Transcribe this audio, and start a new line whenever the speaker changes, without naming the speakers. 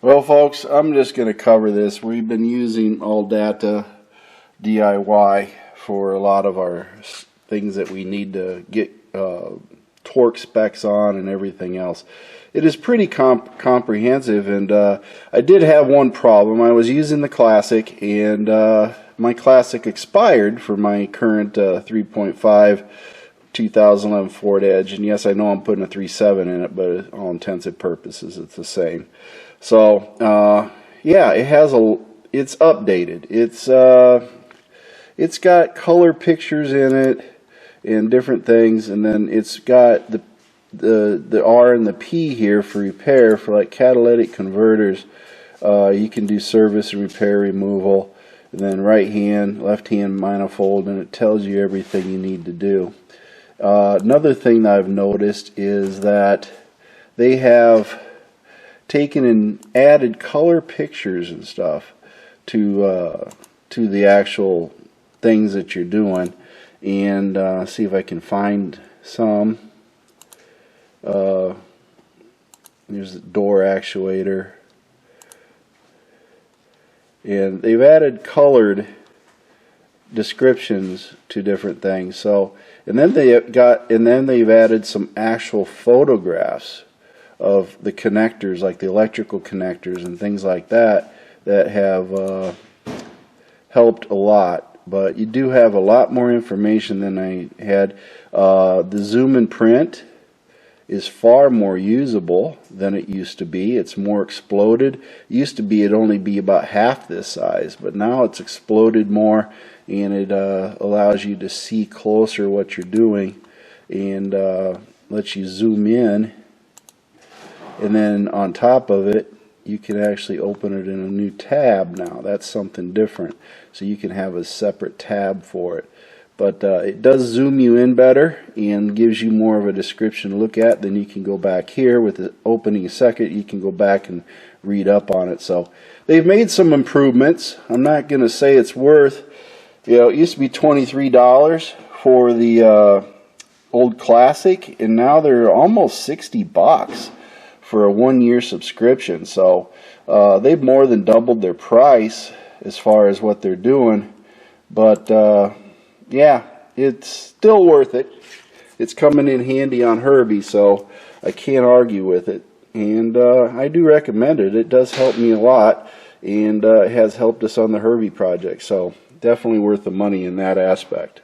Well, folks, I'm just going to cover this. We've been using AllData DIY for a lot of our things that we need to get torque specs on and everything else. It is pretty comprehensive, and I did have one problem. I was using the Classic, and my Classic expired for my current 3.5 2011 Ford Edge, and yes, I know I'm putting a 3.7 in it, but all intents and purposes it's the same. So yeah, it's updated. It's got color pictures in it and different things, and then it's got the R and the P here for repair, for like catalytic converters. You can do service and repair removal, and then right hand, left hand manifold, and it tells you everything you need to do. Another thing that I've noticed is that they have taken and added color pictures and stuff to the actual things that you're doing, and see if I can find some. There's the door actuator, and they've added colored descriptions to different things. So, and then they've added some actual photographs of the connectors, like the electrical connectors and things like that, that have helped a lot. But you do have a lot more information than I had. The zoom and print is far more usable than it used to be. It's more exploded. It used to be it'd only be about half this size, but now it's exploded more, and it allows you to see closer what you're doing, and lets you zoom in. And then on top of it, you can actually open it in a new tab now. That's something different. So you can have a separate tab for it. But it does zoom you in better and gives you more of a description to look at. Then you can go back here with the opening a second. You can go back and read up on it. So they've made some improvements. I'm not going to say it's worth, it used to be $23 for the old Classic, and now they're almost $60 for a 1-year subscription. So they've more than doubled their price as far as what they're doing. But yeah, it's still worth it. It's coming in handy on Herbie, so I can't argue with it. And I do recommend it. It does help me a lot, and it has helped us on the Herbie project. So definitely worth the money in that aspect.